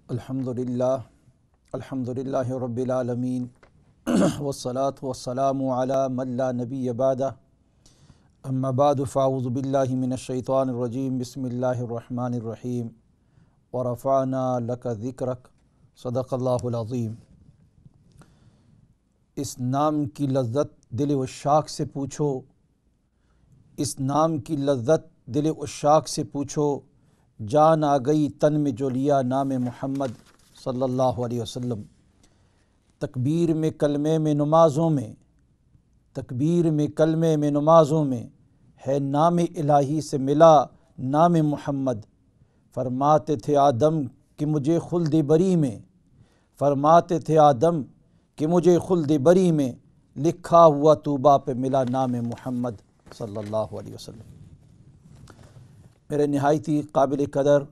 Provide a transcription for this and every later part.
الحمدللہ رب العالمین والصلاة والسلام علی من لا نبی بعدہ اما بعد فاعوذ باللہ من الشیطان الرجیم بسم اللہ الرحمن الرحیم ورفعنا لک ذکرک صدق اللہ العظیم۔ اس نام کی لذت دل عشاق سے پوچھو، اس نام کی لذت دل عشاق سے پوچھو، جان آ گئی تن میں جو لیا نام محمد صلی اللہ علیہ وسلم۔ تکبیر میں کلمے میں نمازوں میں، تکبیر میں کلمے میں نمازوں میں ہے نام الہی سے ملا نام محمد۔ فرماتے تھے آدم کہ مجھے خلد بری میں، فرماتے تھے آدم کہ مجھے خلد بری میں لکھا ہوا طوبیٰ پہ ملا نام محمد صلی اللہ علیہ وسلم۔ میرے نہایتی قابل قدر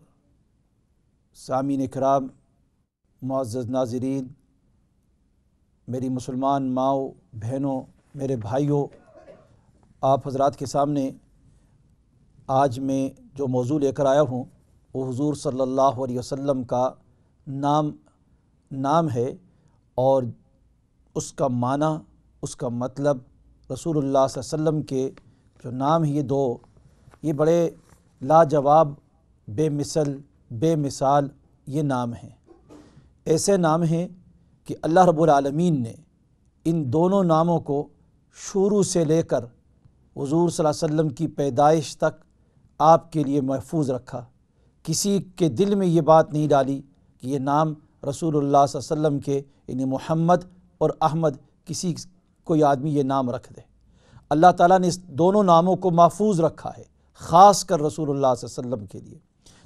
سامعین اکرام، معزز ناظرین، میری مسلمان ماؤں بہنوں، میرے بھائیوں، آپ حضرات کے سامنے آج میں جو موضوع لے کر آیا ہوں وہ حضور صلی اللہ علیہ وسلم کا نام ہے، اور اس کا معنی، اس کا مطلب، رسول اللہ صلی اللہ علیہ وسلم کے جو نام ہیں یہ بڑے لاجواب، بے مثل، بے مثال یہ نام ہیں۔ ایسے نام ہیں کہ اللہ رب العالمین نے ان دونوں ناموں کو شروع سے لے کر حضور صلی اللہ علیہ وسلم کی پیدائش تک آپ کے لیے محفوظ رکھا۔ کسی کے دل میں یہ بات نہیں ڈالی کہ یہ نام رسول اللہ صلی اللہ علیہ وسلم کے یعنی محمد اور احمد کسی کوئی آدمی یہ نام رکھ دے۔ اللہ تعالیٰ نے اس دونوں ناموں کو محفوظ رکھا ہے، خاص کر رسول اللہ صلی اللہ علیہ وسلم کے لیے۔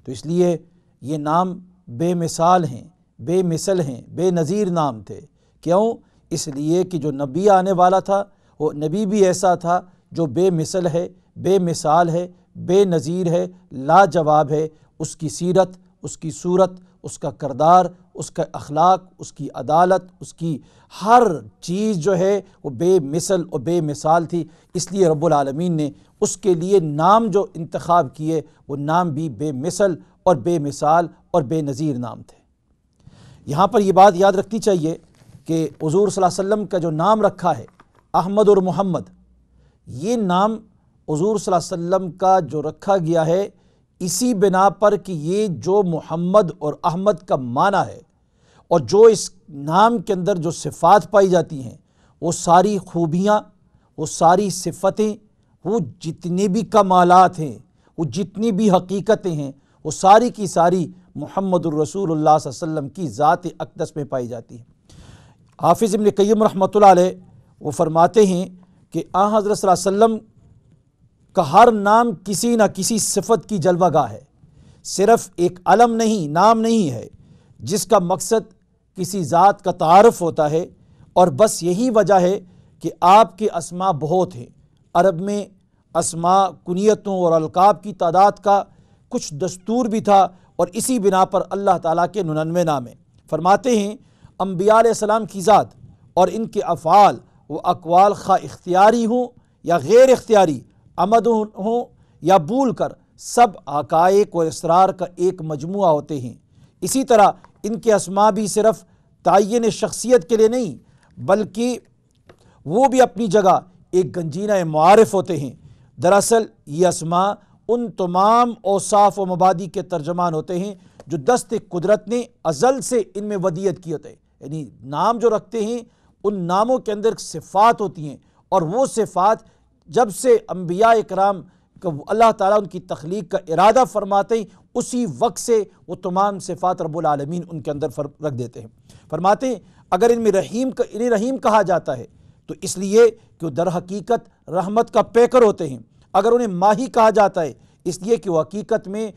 تو اس لیے یہ نام بے مثال ہیں، بے مثل ہیں، بے نظیر نام تھے۔ کیوں؟ اس لیے کہ جو نبی آنے والا تھا وہ نبی بھی ایسا تھا جو بے مثل ہے، بے مثال ہے، بے نظیر ہے، لاجواب ہے۔ اس کی سیرت، اس کی صورت، اس کا کردار، اس کا اخلاق، اس کی عدالت، اس کی ہر چیز جو ہے وہ بے مثل اور بے مثال تھی۔ اس لیے رب العالمین نے اس کے لیے نام جو انتخاب کیے وہ نام بھی بے مثل اور بے مثال اور بے نظیر نام تھے۔ یہاں پر یہ بات یاد رکھنی چاہیے کہ حضور صلی اللہ علیہ وسلم کا جو نام رکھا ہے احمد اور محمد، یہ نام حضور صلی اللہ علیہ وسلم کا جو رکھا گیا ہے اسی بنا پر کہ یہ جو محمد اور احمد کا معنی ہے اور جو اس نام کے اندر جو صفات پائی جاتی ہیں وہ ساری خوبیاں، وہ ساری صفتیں، وہ جتنے بھی کمالات ہیں، وہ جتنی بھی حقیقتیں ہیں، وہ ساری کی ساری محمد الرسول اللہ صلی اللہ علیہ وسلم کی ذات اقدس میں پائی جاتی ہیں۔ حافظ ابن قیم رحمۃ اللہ علیہ وہ فرماتے ہیں کہ حضرت صلی اللہ علیہ وسلم کا ہر نام کسی نہ کسی صفت کی جلوہ گاہ ہے، صرف ایک علم نہیں، نام نہیں ہے جس کا مقصد کسی ذات کا تعارف ہوتا ہے، اور بس یہی وجہ ہے کہ آپ کے اسماء بہت ہیں۔ عرب میں اسماء، کنیتوں اور القاب کی تعداد کا کچھ دستور بھی تھا، اور اسی بنا پر اللہ تعالیٰ کے 99 نام ہیں۔ فرماتے ہیں انبیاء علیہ السلام کی ذات اور ان کے افعال و اقوال خواہ اختیاری ہوں یا غیر اختیاری، عمد ہوں یا بھول کر، سب حقائق و اسرار کا ایک مجموعہ ہوتے ہیں۔ اسی طرح ان کے اسماء بھی صرف تعین شخصیت کے لیے نہیں بلکہ وہ بھی اپنی جگہ ایک گنجینہ معارف ہوتے ہیں۔ دراصل یہ اسماء ان تمام اوصاف و مبادی کے ترجمان ہوتے ہیں جو دست قدرت نے ازل سے ان میں ودیت کی ہوتے ہیں۔ یعنی نام جو رکھتے ہیں ان ناموں کے اندر صفات ہوتی ہیں، اور وہ صفات جب سے انبیاء اکرام اللہ تعالیٰ ان کی تخلیق کا ارادہ فرماتے ہیں اسی وقت سے وہ تمام صفات رب العالمین ان کے اندر رکھ دیتے ہیں۔ فرماتے ہیں اگر ان میں انہیں رحیم کہا جاتا ہے تو اس لیے کہ وہ در حقیقت رحمت کا پیکر ہوتے ہیں۔ اگر انہیں ماہی کہا جاتا ہے اس لیے کہ وہ حقیقت میں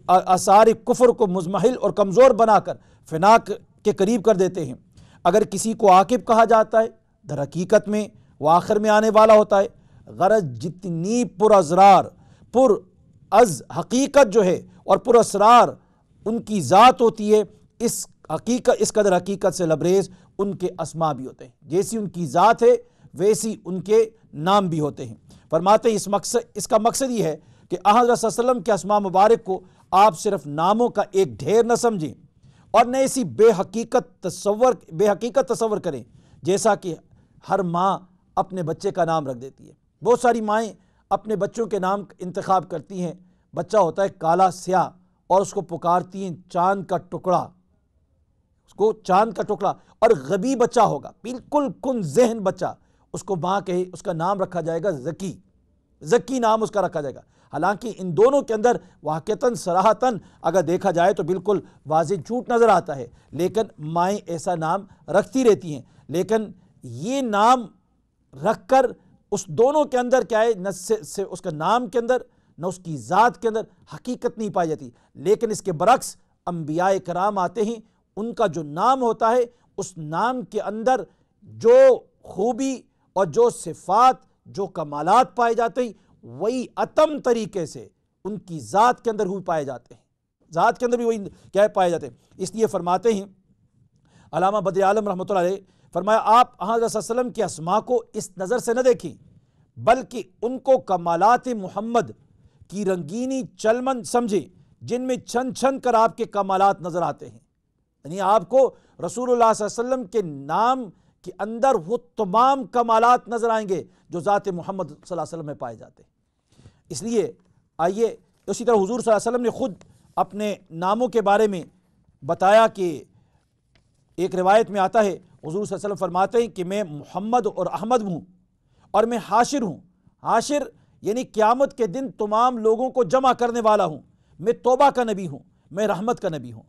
آثار کفر کو مضمحل اور کمزور بنا کر فنا کے قریب کر دیتے ہیں۔ اگر کسی کو عاقب کہا جاتا ہے در حقیقت میں وہ آخر میں آنے والا ہوتا ہے۔ غرض جتنی پر از حقیقت جو ہے اور پر اسرار ان کی ذات ہوتی ہے، اس قدر حقیقت سے لبریز ان کے اسماء بھی ہوتے ہیں۔ جیسی ان کی ذات ہے ویسی ان کے نام بھی ہوتے ہیں۔ فرماتے ہیں اس کا مقصد یہ ہے کہ حضرت صلی اللہ علیہ وسلم کے اسماء مبارک کو آپ صرف ناموں کا ایک ڈھیر نہ سمجھیں، اور نہ ایسی بے حقیقت تصور کریں جیسا کہ ہر ماں اپنے بچے کا نام رکھ دیتی ہے۔ بہت ساری مائیں اپنے بچوں کے نام انتخاب کرتی ہیں، بچہ ہوتا ہے کالا سیاہ اور اس کو پکارتی ہیں چاند کا ٹکڑا، اس کو چاند کا ٹکڑا، اور غبی بچہ ہوگا، بالکل کن ذہن بچہ، اس کو ماں کہے اس کا نام رکھا جائے گا زکی نام اس کا رکھا جائے گا۔ حالانکہ ان دونوں کے اندر واقعتاً صراحتاً اگر دیکھا جائے تو بالکل واضح جھوٹ نظر آتا ہے، لیکن مائیں ایسا نام رکھتی رہتی ہیں، لیکن یہ نام رکھ کر اس دونوں کے اندر کیا ہے، نہ سے اس کا نام کے اندر نہ اس کی ذات کے اندر حقیقت نہیں پائی جاتی۔ لیکن اس کے برعکس انبیاء کرام آتے ہیں، ان کا جو نام ہوتا ہے اس نام کے اندر جو خوبی اور جو صفات جو کمالات پائے جاتے ہیں وہی اتم طریقے سے ان کی ذات کے اندر ہوئی پائے جاتے ہیں، ذات کے اندر بھی وہی کیا پائے جاتے ہیں۔ اس لیے فرماتے ہیں علامہ بدر عالم رحمۃ اللہ علیہ، فرمایا آپ حضرت صلی اللہ علیہ وسلم کے اسماء کو اس نظر سے نہ دیکھیں بلکہ ان کو کمالات محمد کی رنگینی چلمن سمجھیں جن میں چھن چھن کر آپ کے کمالات نظر آتے ہیں۔ یعنی آپ کو رسول اللہ صلی اللہ علیہ وسلم کے نام کے اندر وہ تمام کمالات نظر آئیں گے جو ذات محمد صلی اللہ علیہ وسلم میں پائے جاتے ہیں۔ اس لیے آئیے اسی طرح حضور صلی اللہ علیہ وسلم نے خود اپنے ناموں کے بارے میں بتایا کہ ایک روایت میں آتا ہے حضور صلی اللہ علیہ وسلم فرماتے ہیں کہ میں محمد اور احمد ہوں اور میں حاشر ہوں۔ حاشر یعنی قیامت کے دن تمام لوگوں کو جمع کرنے والا ہوں، میں توبہ کا نبی ہوں، میں رحمت کا نبی ہوں۔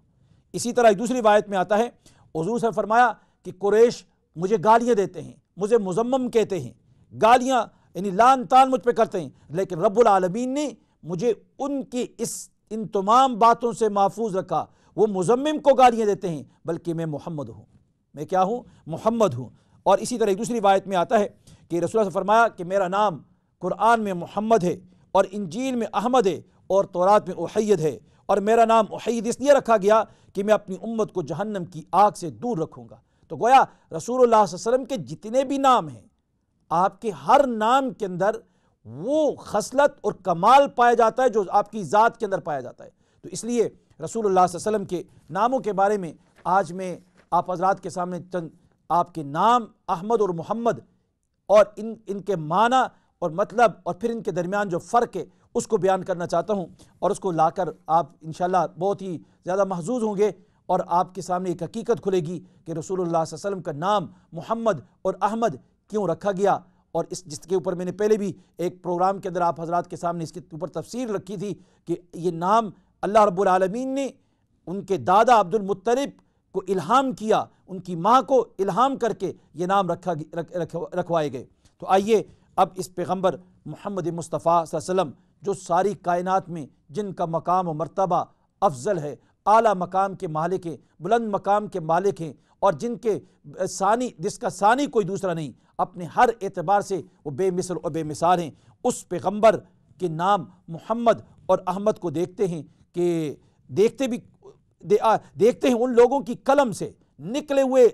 اسی طرح ایک دوسری روایت میں آتا ہے حضور صلی اللہ علیہ وسلم فرمایا کہ قریش مجھے گالیاں دیتے ہیں، مجھے مذمم کہتے ہیں، گالیاں یعنی لعن طعن مجھ پہ کرتے ہیں، لیکن رب العالمین نے مجھے ان تمام باتوں سے محفوظ رکھا۔ وہ مذمم کو گالیاں دیتے ہیں بلکہ میں محمد ہوں، میں کیا ہوں؟ محمد ہوں۔ اور اسی طرح ایک دوسری روایت میں آتا ہے کہ رسول اللہ نے فرمایا کہ میرا نام قرآن میں محمد ہے اور انجیل میں احمد ہے اور تورات میں احید ہے، اور میرا نام احید اس لیے رکھا گیا کہ میں اپنی امت کو جہنم کی آگ سے دور رکھوں گا۔ تو گویا رسول اللہ صلی اللہ علیہ وسلم کے جتنے بھی نام ہیں، آپ کے ہر نام کے اندر وہ خصلت اور کمال پایا جاتا ہے جو آپ کی ذات کے اندر پایا جاتا ہے۔ تو اس لیے رسول اللہ صلی اللہ علیہ وسلم کے ناموں کے بارے میں آج میں آپ حضرات کے سامنے چند آپ کے نام احمد اور محمد اور ان کے معنی اور مطلب اور پھر ان کے درمیان جو فرق ہے اس کو بیان کرنا چاہتا ہوں، اور اس کو لا کر آپ انشاءاللہ بہت ہی زیادہ محظوظ ہوں گے، اور آپ کے سامنے ایک حقیقت کھلے گی کہ رسول اللہ صلی اللہ علیہ وسلم کا نام محمد اور احمد کیوں رکھا گیا، اور جس کے اوپر میں نے پہلے بھی ایک پروگرام کے اندر آپ حضرات کے سامنے اس کے اوپر تفسیر رکھی تھی کہ یہ نام اللہ رب العالمین نے ان کے دادا عبد المطلب کو الہام کیا، ان کی ماں کو الہام کر کے یہ نام رکھوائے گئے۔ تو آئیے اب اس پیغمبر محمد مصطفیٰ صلی اللہ علیہ وسلم جو ساری کائنات میں جن کا مقام و مرتبہ افضل ہے، اعلیٰ مقام کے مالک ہیں، بلند مقام کے مالک ہیں، اور جس کا ثانی کوئی دوسرا نہیں، اپنے ہر اعتبار سے وہ بے مثل اور بے مثال ہیں، اس پیغمبر کے نام محمد اور احمد کو دیکھتے ہیں کہ دیکھتے ہیں ان لوگوں کی قلم سے نکلے ہوئے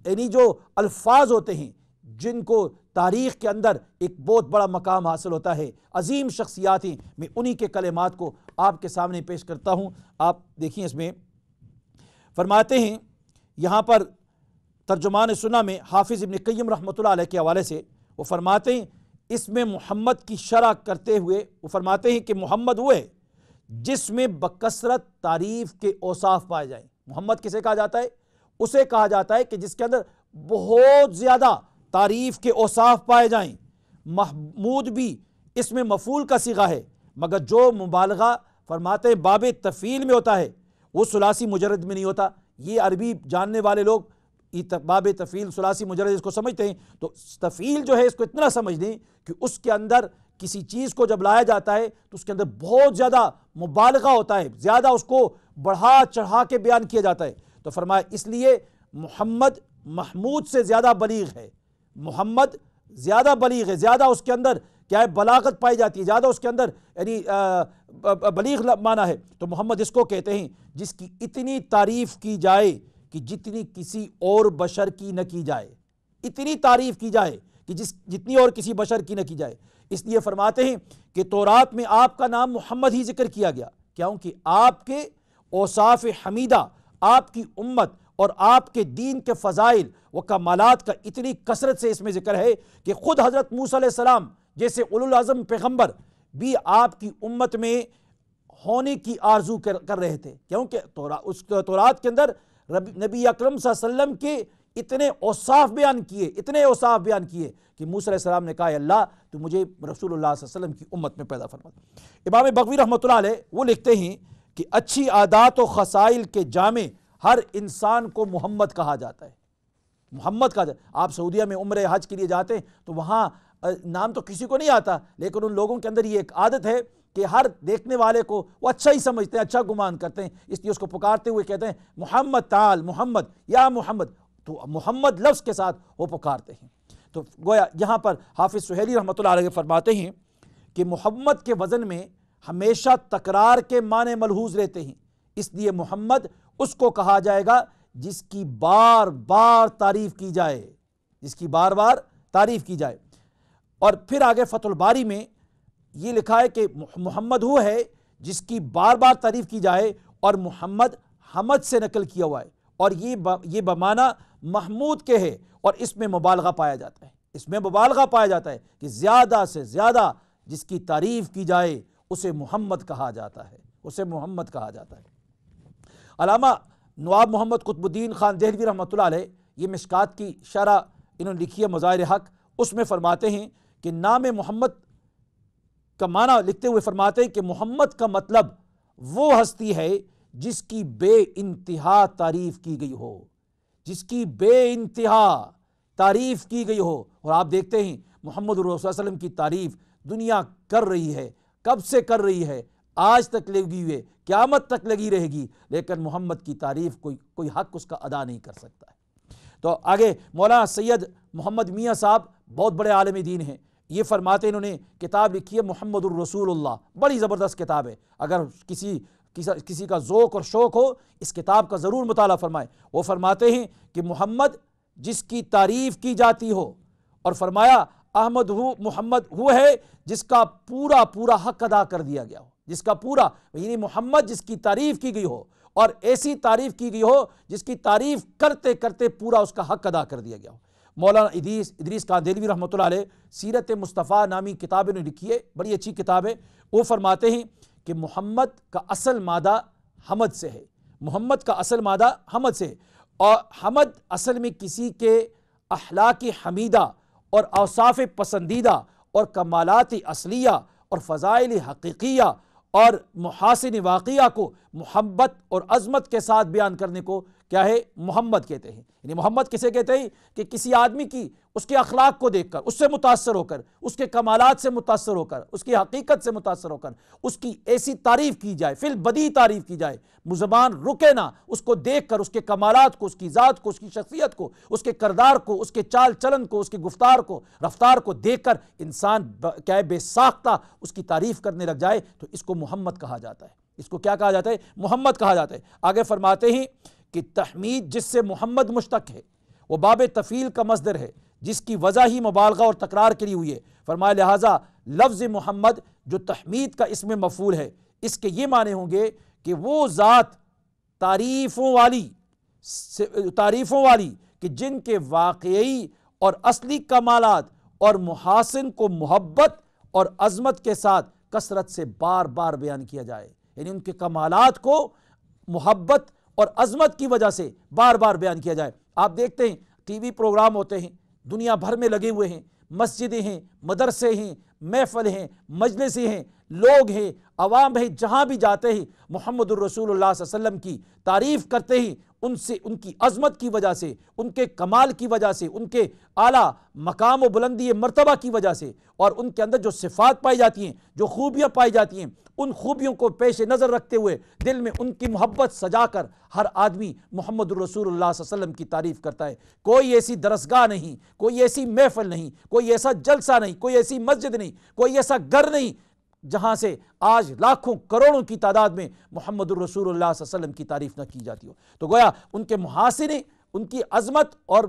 یعنی جو الفاظ ہوتے ہیں جن کو تاریخ کے اندر ایک بہت بڑا مقام حاصل ہوتا ہے، عظیم شخصیات ہیں، میں انہی کے کلمات کو آپ کے سامنے پیش کرتا ہوں۔ آپ دیکھیں اس میں فرماتے ہیں یہاں پر ترجمان سنہ میں حافظ ابن قیم رحمۃ اللہ علیہ کے حوالے سے وہ فرماتے ہیں اس میں محمد کی شرح کرتے ہوئے وہ فرماتے ہیں کہ محمد وہ ہے جس میں بکثرت تعریف کے اوصاف پائے جائیں۔ محمد کسے کہا جاتا ہے؟ اسے کہا جاتا ہے کہ جس کے اندر بہت زیادہ تعریف کے اوصاف پائے جائیں۔ محمود بھی اس میں مفعول کا صیغہ ہے، مگر جو مبالغہ فرماتے ہیں باب تفعیل میں ہوتا ہے وہ ثلاثی مجرد میں نہیں ہوتا۔ یہ عربی جاننے والے لوگ باب تفعیل ثلاثی مجرد اس کو سمجھتے ہیں، تو تفعیل جو ہے اس کو اتنا سمجھ لیں کہ اس کے اندر کسی چیز کو جب لایا جاتا ہے تو اس کے اندر بہت زیادہ مبالغہ ہوتا ہے، زیادہ اس کو بڑھا چڑھا کے بیان کیا جاتا ہے۔ تو فرمایا اس لیے محمد محمود سے زیادہ بلیغ ہے، محمد زیادہ بلیغ ہے، زیادہ اس کے اندر کیا ہے بلاغت پائی جاتی ہے، زیادہ اس کے اندر یعنی بلیغ معنی ہے۔ تو محمد اس کو کہتے ہیں جس کی اتنی تعریف کی جائے کہ جتنی کسی اور بشر کی نہ کی جائے، اتنی تعریف کی جائے کہ جتنی اور کسی بشر کی نہ کی جائے۔ اس لیے فرماتے ہیں کہ تورات میں آپ کا نام محمد ہی ذکر کیا گیا، کیونکہ آپ کے اوصاف حمیدہ، آپ کی امت اور آپ کے دین کے فضائل و کمالات کا اتنی کثرت سے اس میں ذکر ہے کہ خود حضرت موسیٰ علیہ السلام جیسے اولو العزم پیغمبر بھی آپ کی امت میں ہونے کی آرزو کر رہے تھے، کیونکہ اس تورات کے اندر نبی اکرم صلی اللہ علیہ وسلم کے اتنے اوصاف بیان کیے کہ موسیٰ علیہ السلام نے کہا، اللہ تو مجھے رسول اللہ صلی اللہ علیہ وسلم کی امت میں پیدا فرما۔ امام بغوی رحمۃ اللہ علیہ وہ لکھتے ہیں کہ اچھی عادات و خصائل کے جامع ہر انسان کو محمد کہا جاتا ہے، محمد کہا جاتا ہے۔ آپ سعودیہ میں عمرہ حج کے لیے جاتے ہیں تو وہاں نام تو کسی کو نہیں آتا، لیکن ان لوگوں کے اندر یہ ایک عادت ہے کہ ہر دیکھنے والے کو وہ اچھا ہی سمجھتے ہیں، اچھا گمان کرتے ہیں، اس لیے اس کو پکارتے ہوئے کہتے ہیں محمد تعال، محمد یا محمد، تو محمد لفظ کے ساتھ وہ پکارتے ہیں۔ تو گویا یہاں پر حافظ سہیلی رحمۃ اللہ علیہ فرماتے ہیں کہ محمد کے وزن میں ہمیشہ تکرار کے معنی ملحوظ رہتے ہیں، اس لیے محمد اس کو کہا جائے گا جس کی بار بار تعریف کی جائے، اور پھر آگے فتح الباری میں یہ لکھا ہے کہ محمد وہ ہے جس کی بار بار تعریف کی جائے، اور محمد حمد سے نقل کیا ہوا ہے، اور یہ بمعنی محمود کے ہے، اور اس میں مبالغہ پایا جاتا ہے کہ زیادہ سے زیادہ جس کی تعریف کی جائے اسے محمد کہا جاتا ہے۔ علامہ نواب محمد قطب الدین خان دہلوی رحمۃ اللہ علیہ یہ مشکات کی شرح انہوں نے لکھی ہے مظاہر حق، اس میں فرماتے ہیں کہ نام محمد کا معنی لکھتے ہوئے فرماتے ہیں کہ محمد کا مطلب وہ ہستی ہے جس کی بے انتہا تعریف کی گئی ہو، اور آپ دیکھتے ہیں محمد رسول اللہ صلی اللہ علیہ وسلم کی تعریف دنیا کر رہی ہے، کب سے کر رہی ہے، آج تک لگی ہوئی ہے، قیامت تک لگی رہے گی، لیکن محمد کی تعریف کوئی حق اس کا ادا نہیں کر سکتا ہے۔ تو آگے مولانا سید محمد میاں صاحب بہت بڑے عالم دین ہیں، یہ فرماتے ہیں، انہوں نے کتاب لکھی ہے محمد الرسول اللہ، بڑی زبردست کتاب ہے، اگر کسی کا ذوق اور شوق ہو اس کتاب کا ضرور مطالعہ فرمائے۔ وہ فرماتے ہیں کہ محمد جس کی تعریف کی جاتی ہو، اور فرمایا محمد وہ ہے جس کا پورا حق ادا کر دیا گیا ہو، یعنی محمد جس کی تعریف کی گئی ہو، اور ایسی تعریف کی گئی ہو جس کی تعریف کرتے کرتے پورا اس کا حق ادا کر دیا گیا ہو۔ مولانا ادریس کاندھلوی رحمۃ اللہ علیہ سیرت مصطفیٰ نامی کتاب نے لکھی ہے، بڑی اچھی کتاب ہے، وہ فرماتے ہیں کہ محمد کا اصل مادہ حمد سے ہے، اور حمد اصل میں کسی کے اخلاق حمیدہ اور اوصاف پسندیدہ اور کمالات اصلیہ اور فضائل حقیقیہ اور محاسن واقعہ کو محبت اور عظمت کے ساتھ بیان کرنے کو کیا ہے، محمد کہتے ہیں۔ یعنی محمد کسے کہتے ہیں کہ کسی آدمی کی اس کے اخلاق کو دیکھ کر، اس سے متاثر ہو کر، اس کے کمالات سے متاثر ہو کر، اس کی حقیقت سے متاثر ہو کر اس کی ایسی تعریف کی جائے، فی البدیہہ تعریف کی جائے، زبان رکے نہ، اس کو دیکھ کر اس کے کمالات کو، اس کی ذات کو، اس کی شخصیت کو، اس کے کردار کو، اس کے چال چلن کو، اس کی گفتار کو، رفتار کو دیکھ کر انسان کیا ہے، بے ساختہ اس کی تعریف کرنے لگ جائے، تو اس کو محمد کہا جاتا ہے۔ اس کو کیا کہا جاتا ہے؟ محمد کہا جاتا ہے۔ آگے فرماتے ہیں کہ تحمید جس سے محمد مشتق ہے وہ باب تفعیل کا مصدر ہے، جس کی وضع ہی مبالغہ اور تکرار کے لیے ہوئی ہے۔ فرمایا لہٰذا لفظ محمد جو تحمید کا اسم مفعول ہے، اس کے یہ معنی ہوں گے کہ وہ ذات تعریفوں والی کہ جن کے واقعی اور اصلی کمالات اور محاسن کو محبت اور عظمت کے ساتھ کثرت سے بار بار بیان کیا جائے، یعنی ان کے کمالات کو محبت اور عظمت کی وجہ سے بار بار بیان کیا جائے۔ آپ دیکھتے ہیں ٹی وی پروگرام ہوتے ہیں، دنیا بھر میں لگے ہوئے ہیں، مسجدیں ہیں، مدرسے ہیں، محفل ہیں، مجلسیں ہیں، لوگ ہیں، عوام ہیں، جہاں بھی جاتے ہیں محمد الرسول اللہ صلی اللہ علیہ وسلم کی تعریف کرتے ہیں، ان کی عظمت کی وجہ سے، ان کے کمال کی وجہ سے، ان کے اعلیٰ مقام و بلندی مرتبہ کی وجہ سے، اور ان کے اندر جو صفات پائی جاتی ہیں، جو خوبیاں پائی جاتی ہیں، ان خوبیوں کو پیش نظر رکھتے ہوئے دل میں ان کی محبت سجا کر ہر آدمی محمد الرسول اللہ صلی اللہ علیہ وسلم کی تعریف کرتا ہے۔ کوئی ایسی درسگاہ نہیں، کوئی ایسی محفل نہیں، کوئی ایسا جلسہ نہیں، کوئی ایسی مسجد نہیں، کوئی ایسا گھر نہیں جہاں سے آج لاکھوں کروڑوں کی تعداد میں محمد الرسول اللہ صلی اللہ علیہ وسلم کی تعریف نہ کی جاتی ہو۔ تو گویا ان کے محاسن، ان کی عظمت اور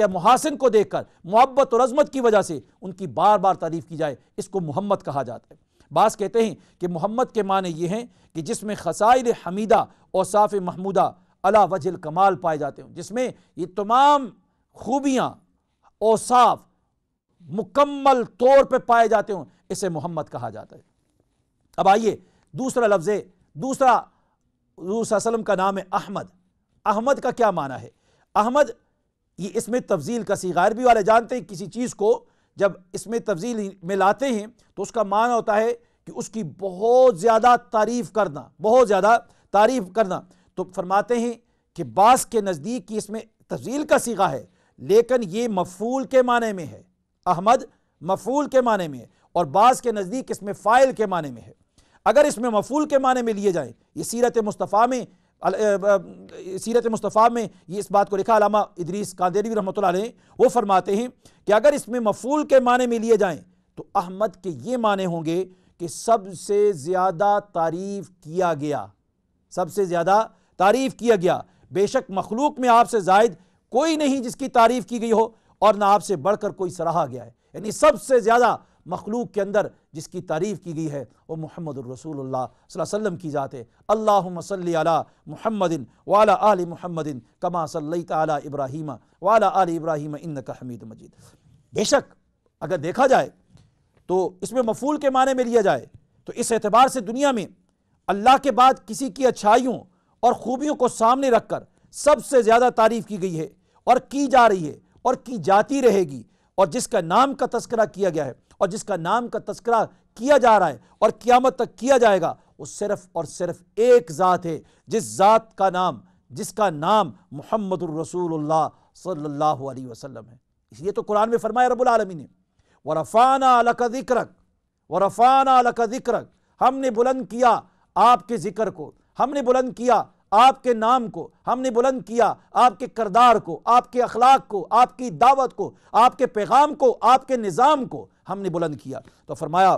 محاسن کو دیکھ کر محبت اور عظمت کی وجہ سے ان کی بار بار تعریف کی جائے، اس کو محمد کہا جاتا ہے۔ بعض کہتے ہیں کہ محمد کے معنی یہ ہیں کہ جس میں خصائل حمیدہ، اوصاف محمودہ، علی وجہ الکمال پائے جاتے ہوں، جس میں یہ تمام خوبیاں اوصاف مکمل طور پہ پائے جاتے ہوں، اسے محمد کہا جاتا ہے۔ اب آئیے دوسرا لفظ ہے، دوسرا حضور صلی اللہ علیہ وسلم کا نام ہے احمد۔ احمد کا کیا معنی ہے؟ احمد یہ اسم تفضیل کا صیغہ، عربی والے جانتے ہیں کسی چیز کو جب اسم تفضیل میں لاتے ہیں تو اس کا معنی ہوتا ہے کہ اس کی بہت زیادہ تعریف کرنا، بہت زیادہ تعریف کرنا۔ تو فرماتے ہیں کہ بعض کے نزدیک یہ اسم تفضیل کا صیغہ ہے، لیکن یہ مفعول کے معنی میں ہے۔ احمد مفعول کے معنی میں ہے، اور بعض کے نزدیک اس میں فاعل کے معنی میں ہے۔ اگر اس میں مفعول کے معنی میں لیے جائیں، یہ سیرت مصطفیٰ میں یہ اس بات کو لکھا علامہ ادریس قادری رحمۃ اللہ علیہ، وہ فرماتے ہیں کہ اگر اس میں مفعول کے معنی میں لیے جائیں تو احمد کے یہ معنی ہوں گے کہ سب سے زیادہ تعریف کیا گیا، سب سے زیادہ تعریف کیا گیا۔ بے شک مخلوق میں آپ سے زائد کوئی نہیں جس کی تعریف کی گئی ہو، اور نہ آپ سے بڑھ کر کوئی سراہا گیا ہے۔ یعنی سب سے زیادہ مخلوق کے اندر جس کی تعریف کی گئی ہے وہ محمد الرسول اللہ صلی اللہ علیہ وسلم کی ذات ہے۔ اللہم صلی علی محمد وعلی آل محمد کما صلیت علی ابراہیم وعلی آل ابراہیم انک حمید مجید۔ بے شک اگر دیکھا جائے تو اس میں مفعول کے معنی میں لیا جائے تو اس اعتبار سے دنیا میں اللہ کے بعد کسی کی اچھائیوں اور خوبیوں کو سامنے رکھ کر سب سے زیادہ تعریف کی گئی ہے اور کی جا رہی ہے اور کی جاتی رہے گی، اور جس کا نام کا تذکرہ کیا گیا ہے اور جس کا نام کا تذکرہ کیا جا رہا ہے اور قیامت تک کیا جائے گا، وہ صرف اور صرف ایک ذات ہے، جس کا نام محمد الرسول اللہ صلی اللہ علیہ وسلم ہے۔ اس لیے تو قرآن میں فرمایا رب العالمین نے وَرَفَعْنَا لَكَ ذِكْرَكَ وَرَفَعْنَا لَكَ ذِكْرَكَ، ہم نے بلند کیا آپ کے ذکر کو، ہم نے بلند کیا آپ کے نام کو، ہم نے بلند کیا آپ کے کردار کو، آپ کے اخلاق کو، آپ کی دعوت کو، آپ کے پیغام کو، آپ کے نظام کو ہم نے بلند کیا۔ تو فرمایا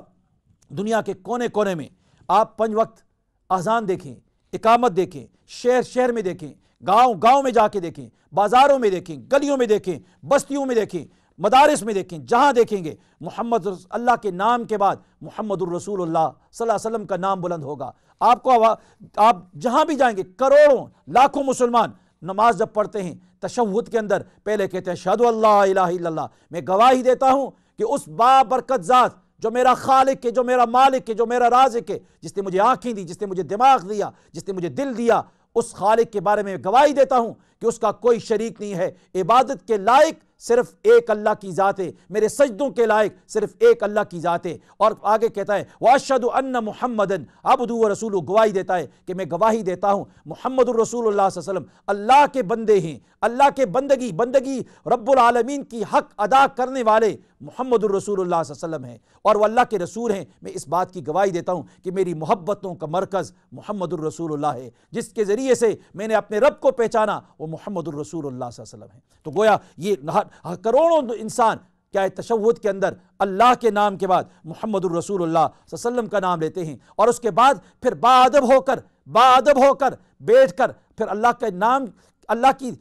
دنیا کے کونے کونے میں آپ 5 وقت اذان دیکھیں، اقامت دیکھیں، شہر شہر میں دیکھیں، گاؤں گاؤں میں جا کے دیکھیں، بازاروں میں دیکھیں، گلیوں میں دیکھیں، بستیوں میں دیکھیں، مدارس میں دیکھیں، جہاں دیکھیں گے محمد اللہ کے نام کے بعد محمد الرسول اللہ صلی اللہ علیہ وسلم کا نام بلند ہوگا۔ آپ جہاں بھی جائیں گے، کروڑوں لاکھوں مسلمان نماز جب پڑھتے ہیں تشہد کے اندر پہلے کہتے ہیں اشہدو ان لا الہ الا اللہ، میں گواہی دیتا ہوں کہ اس بابرکت ذات جو میرا خالق ہے، جو میرا مالک ہے، جو میرا رازق ہے، جس نے مجھے آنکھیں دی، جس نے مجھے دماغ دیا، جس نے مجھے دل دیا، اس خالق کے بارے میں گواہی دیتا ہوں کہ اس کا کوئی شریک نہیں ہے، عبادت کے لائق صرف ایک اللہ کی ذات ہے، میرے سجدوں کے لائق صرف ایک اللہ کی ذات ہے۔ اور آگے کہتا ہے وَأَشْهَدُ أَنَّ مُحَمَّدًا عَبْدُهُ وَرَسُولُهُ، گواہی دیتا ہے کہ میں گواہی دیتا ہوں محمد الرسول اللہ صلی اللہ علیہ وسلم اللہ کے بندے ہیں، اللہ کے بندگی رب العالمین کی حق ادا کرنے والے محمد الرسول اللہ صلی اللہ علیہ وسلم ہیں، اور وہ اللہ کے رسول ہیں۔ میں اس بات کی گواہی دیتا ہوں کہ میری محبتوں کا مرکز محمد الرسول اللہ ہے، جس کے ذریعے سے میں نے اپنے رب کو پہچانا وہ محمد الرسول اللہ صلی اللہ علیہ وسلم ہے۔ تو گویا یہ کروڑوں انسان کیا ہے تشہد کے اندر اللہ کے نام کے بعد محمد الرسول اللہ صلی اللہ علیہ وسلم کا نام لیتے ہیں، اور اس کے بعد پھر باادب ہو کر بیٹھ کر پھر اللہ کا نام، اللہ کی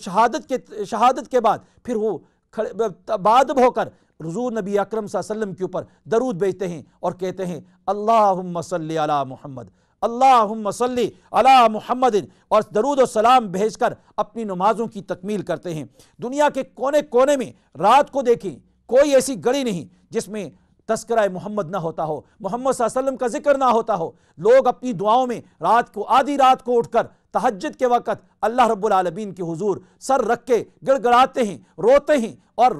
شہادت کے بعد پھر وہ باادب ہو کر حضور نبی اکرم صلی اللہ علیہ وسلم کے اوپر درود بھیجتے ہیں اور کہتے ہیں اللہم صلی علی محمد، اللہم صلی علی محمد، اور درود و سلام بھیج کر اپنی نمازوں کی تکمیل کرتے ہیں۔ دنیا کے کونے کونے میں رات کو دیکھیں، کوئی ایسی گھڑی نہیں جس میں تذکرہ محمد نہ ہوتا ہو، محمد صلی اللہ علیہ وسلم کا ذکر نہ ہوتا ہو۔ لوگ اپنی دعاؤں میں رات کو آدھی رات کو اٹھ کر تہجد کے وقت اللہ رب العالمین کے حضور سر رکھ کے گڑ گڑاتے ہیں، روتے ہیں، اور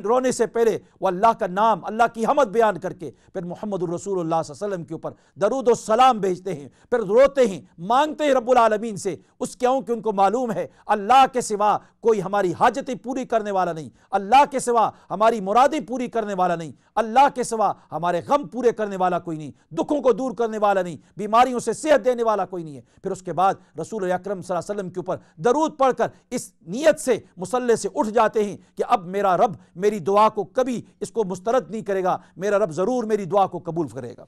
رونے سے پہلے وہ اللہ کا نام، اللہ کی حمد بیان کر کے پھر محمد الرسول اللہ صلی اللہ علیہ وسلم کے اوپر درود و سلام بھیجتے ہیں، پھر روتے ہیں، مانگتے ہیں رب العالمین سے، اس کیوں کہ ان کو معلوم ہے اللہ کے سوا کوئی ہماری حاجتیں پوری کرنے والا نہیں، اللہ کے سوا ہماری مرادیں پوری کرنے والا نہیں، اللہ کے سوا ہمارے غم پورے کرنے والا کوئی نہیں، دکھوں کو دور کرنے والا نہیں، بیماریوں سے صحت دینے والا کوئی نہیں ہے۔ پھر اس کے بعد رسول اکرم صلی اللہ علیہ وسلم کے اوپر درود پڑھ کر اس نیت سے مصلی سے اٹھ جاتے ہیں کہ اب میرا رب میری دعا کو کبھی اس کو مسترد نہیں کرے گا، میرا رب ضرور میری دعا کو قبول کرے گا۔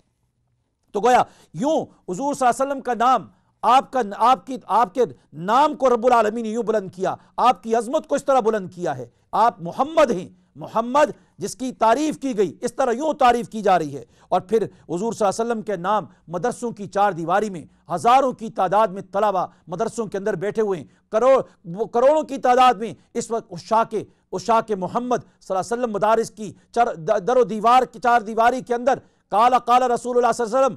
تو گویا یوں حضور صلی اللہ علیہ وسلم کا نام، آپ کے نام کو رب العالمین نے یوں بلند کیا، آپ کی عظمت کو اس طرح بلند کیا ہے۔ آپ محمد ہیں، محمد جس کی تعریف کی گئی، اس طرح یوں تعریف کی جا رہی ہے۔ اور پھر حضور صلی اللہ علیہ وسلم کے نام مدرسوں کی چار دیواری میں ہزاروں کی تعداد میں طلبہ مدرسوں کے اندر بیٹھے ہوئے ہیں، کروڑوں کی تعداد میں اس وقت عشاق محمد صلی اللہ علیہ وسلم مدارس کی در و دیوار کی چار دیواری کے اندر قال رسول اللہ صلی اللہ علیہ وسلم،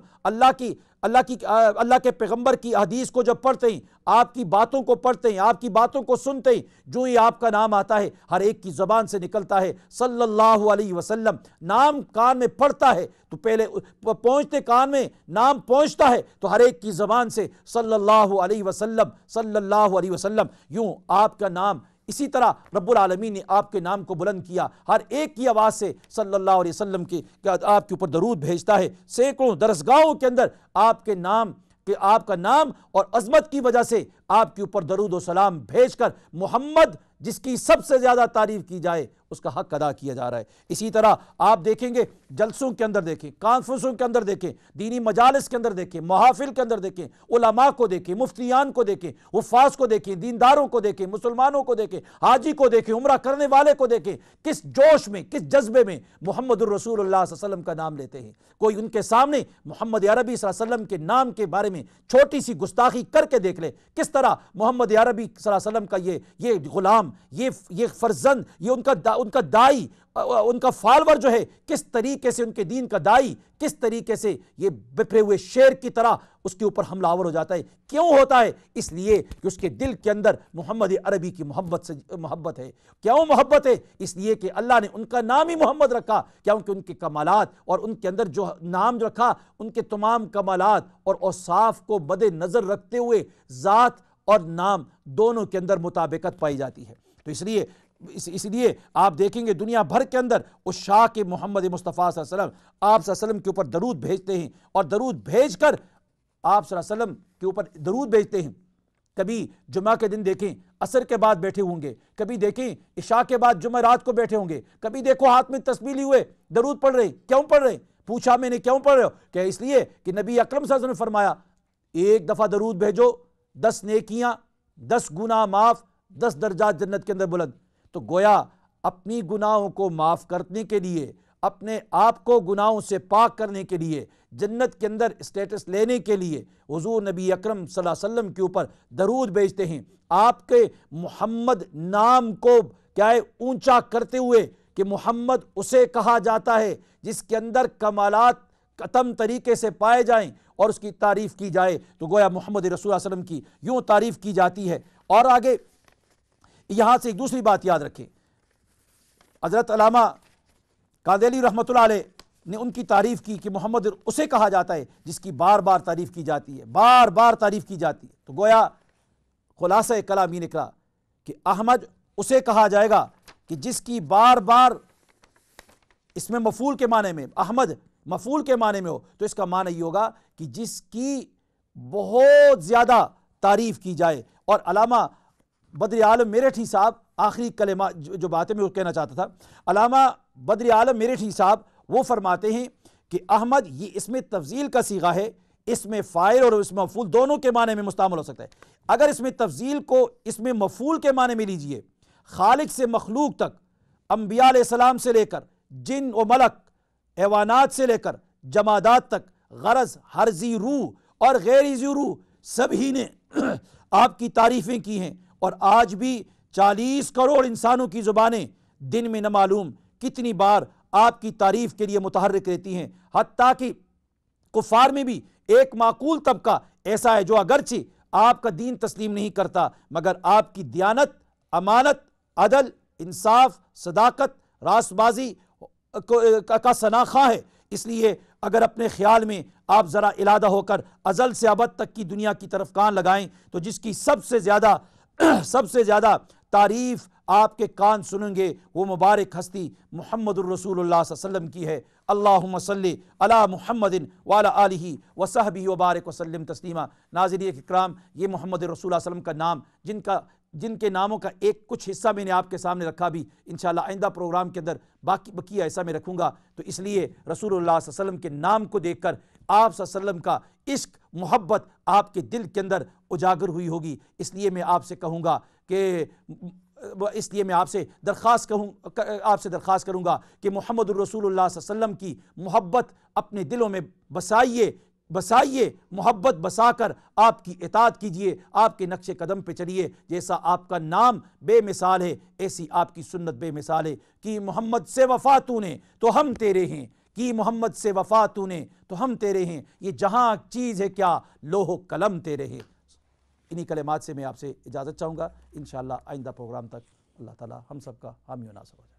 اللہ کے پیغمبر کی حدیث کو جب پڑھتے ہیں، آپ کی باتوں کو پڑھتے ہیں، آپ کی باتوں کو سنتے ہیں، جو ہی آپ کا نام آتا ہے ہر ایک کی زبان سے نکلتا ہے صلی اللہ علیہ وسلم۔ نام کان میں پڑھتا ہے تو پہلے پہنچتے کان میں نام پہنچتا ہے تو ہر ایک کی زبان سے صلی اللہ علیہ وسلم، صلی اللہ علیہ وسلم، یوں آپ کا نام اسی طرح رب العالمین نے آپ کے نام کو بلند کیا، ہر ایک کی آواز سے صلی اللہ علیہ وسلم کی آپ کے اوپر درود بھیجتا ہے۔ سینکڑوں درسگاہوں کے اندر آپ کا نام اور عظمت کی وجہ سے آپ کے اوپر درود و سلام بھیج کر محمد، جس کی سب سے زیادہ تعریف کی جائے، اس کا حق ادا کیا جا رہا ہے۔ اسی طرح آپ دیکھیں گے جلسوں کے اندر دیکھیں، کانفرنسوں کے اندر دیکھیں، دینی مجالس کے اندر دیکھیں، محافل کے اندر دیکھیں، علماء کو دیکھیں، مفتیان کو دیکھیں، حفاظ کو دیکھیں، دینداروں کو دیکھیں، مسلمانوں کو دیکھیں، حاجی کو دیکھیں، عمرہ کرنے والے کو دیکھیں، کس جوش میں، کس جذبے میں محمد الرسول اللہ صلی اللہ علیہ وسلم کا نام لیتے ہیں۔ کوئی ان کے سامنے محمد عربی صلی اللہ علیہ وسلم کے نام کے بارے میں چھوٹی سی گستاخی کر کے دیکھ لے، کس طرح محمد عربی صلی اللہ علیہ وسلم کا یہ غلام، یہ فرزند، یہ ان کا دائی، ان کا فالور جو ہے، کس طریقے سے ان کے دین کا دائی کس طریقے سے یہ بپھرے ہوئے شیر کی طرح اس کے اوپر حملہ آور ہو جاتا ہے۔ کیوں ہوتا ہے؟ اس لیے کہ اس کے دل کے اندر محمد عربی کی محبت ہے۔ کیوں محبت ہے؟ اس لیے کہ اللہ نے ان کا نام ہی محمد رکھا، کیونکہ ان کے کمالات اور ان کے اندر جو نام جو رکھا، ان کے تمام کمالات اور اوصاف کو مد نظر رکھتے ہوئے ذات اور نام دونوں کے اندر مطابقت پائی جاتی ہے۔ تو اس لیے آپ دیکھیں گے دنیا بھر کے اندر عشاق محمد مصطفیٰ صلی اللہ علیہ وسلم آپ صلی اللہ علیہ وسلم کے اوپر درود بھیجتے ہیں، اور درود بھیج کر آپ صلی اللہ علیہ وسلم کے اوپر درود بھیجتے ہیں۔ کبھی جمعہ کے دن دیکھیں عصر کے بعد بیٹھے ہوں گے، کبھی دیکھیں عشاء کے بعد جمعہ رات کو بیٹھے ہوں گے، کبھی دیکھو ہاتھ میں تسبیح لیے ہوئے درود پڑھ رہے ہیں۔ کیوں پڑھ رہے ہیں؟ پوچھا میں نے کیوں پڑھ رہے ہو؟ کہ اس لیے کہ نبی اکرم صلی اللہ علیہ وسلم نے فرمایا ایک دفعہ درود بھیجو 10 نیکیاں، 10 گناہ معاف، 10 درجات جنت کے اندر بلند۔ تو گویا اپنی گناہوں کو معاف کرنے کے لیے، اپنے آپ کو گناہوں سے پاک کرنے کے لیے، جنت کے اندر اسٹیٹس لینے کے لیے حضور نبی اکرم صلی اللہ علیہ وسلم کے اوپر درود بھیجتے ہیں، آپ کے محمد نام کو کیا ہے اونچا کرتے ہوئے کہ محمد اسے کہا جاتا ہے جس کے اندر کمالات ختم طریقے سے پائے جائیں اور اس کی تعریف کی جائے۔ تو گویا محمد رسول اللہ علیہ وسلم کی یوں تعریف کی جاتی ہے۔ اور آگے یہاں سے ایک دوسری بات یاد رکھیں، حضرت علامہ قادیانی رحمۃ اللہ علیہ نے ان کی تعریف کی کہ محمد اسے کہا جاتا ہے جس کی بار بار تعریف کی جاتی ہے، بار بار تعریف کی جاتی ہے۔ تو گویا خلاصہ کلام یہ نکلا کہ احمد اسے کہا جائے گا کہ جس کی بار بار، اس میں مفعول کے معنی میں، احمد مفعول کے معنی میں ہو تو اس کا معنی یہ ہوگا کہ جس کی بہت زیادہ تعریف کی جائے۔ اور علامہ بدر عالم میرٹھی صاحب، آخری کلمہ جو بات ہے میں وہ کہنا چاہتا تھا، علامہ بدر عالم میرٹھی صاحب وہ فرماتے ہیں کہ احمد یہ اس میں تفضیل کا صیغہ ہے، اس میں فاعل اور اس میں مفعول دونوں کے معنی میں مستعمل ہو سکتا ہے۔ اگر اس میں تفضیل کو اس میں مفعول کے معنی میں لیجئے، خالق سے مخلوق تک، انبیاء علیہ السلام سے لے کر جن و ملک، حیوانات سے لے کر جمادات تک، غرض ہر ذی روح اور غیر ذی روح سبھی نے آپ کی تعریفیں کی ہیں، اور آج بھی 40 کروڑ انسانوں کی زبانیں دن میں نہ معلوم کتنی بار آپ کی تعریف کے لیے متحرک رہتی ہیں۔ حتیٰ کہ کفار میں بھی ایک معقول طبقہ ایسا ہے جو اگرچہ آپ کا دین تسلیم نہیں کرتا مگر آپ کی دیانت، امانت، عدل، انصاف، صداقت، راست بازی کا شناخواں ہے۔ اس لیے اگر اپنے خیال میں آپ ذرا علادہ ہو کر ازل سے ابد تک کی دنیا کی طرف کان لگائیں تو جس کی سب سے زیادہ تعریف آپ کے کان سنیں گے وہ مبارک ہستی محمد الرسول اللہ صلی اللہ علیہ وسلم کی ہے۔ اللہم صلی علی محمد وعلی آلہ وصحبہ وبارک وسلم تسلیما۔ ناظرین اکرام، یہ محمد رسول اللہ صلی اللہ علیہ وسلم کا نام جن کے ناموں کا ایک کچھ حصہ میں نے آپ کے سامنے رکھا، بھی انشاءاللہ آئندہ پروگرام کے اندر بقیہ حصہ میں رکھوں گا۔ تو اس لیے رسول اللہ صلی اللہ علیہ وسلم کے نام کو دیکھ کر آپ صلی اللہ علیہ وسلم کا عشق، محبت آپ کے دل کے اندر اجاگر ہوئی ہوگی۔ اس لیے میں آپ سے کہوں گا کہ اس لیے میں آپ سے درخواست کروں گا کہ محمد الرسول اللہ صلی اللہ علیہ وسلم کی محبت اپنے دلوں میں بسائیے، محبت بسا کر آپ کی اطاعت کیجئے، آپ کے نقش قدم پہ چلیے۔ جیسا آپ کا نام بے مثال ہے، ایسی آپ کی سنت بے مثال ہے۔ کہ محمد سے وفا تو نے تو ہم تیرے ہیں، کہ محمد سے وفا تو نے تو ہم تیرے ہیں، یہ جہاں چیز ہے کیا لوح و قلم تیرے ہیں۔ انہی کلمات سے میں آپ سے اجازت چاہوں گا، انشاءاللہ آئندہ پروگرام تک اللہ تعالی ہم سب کا حامی و ناصر ہو جائے۔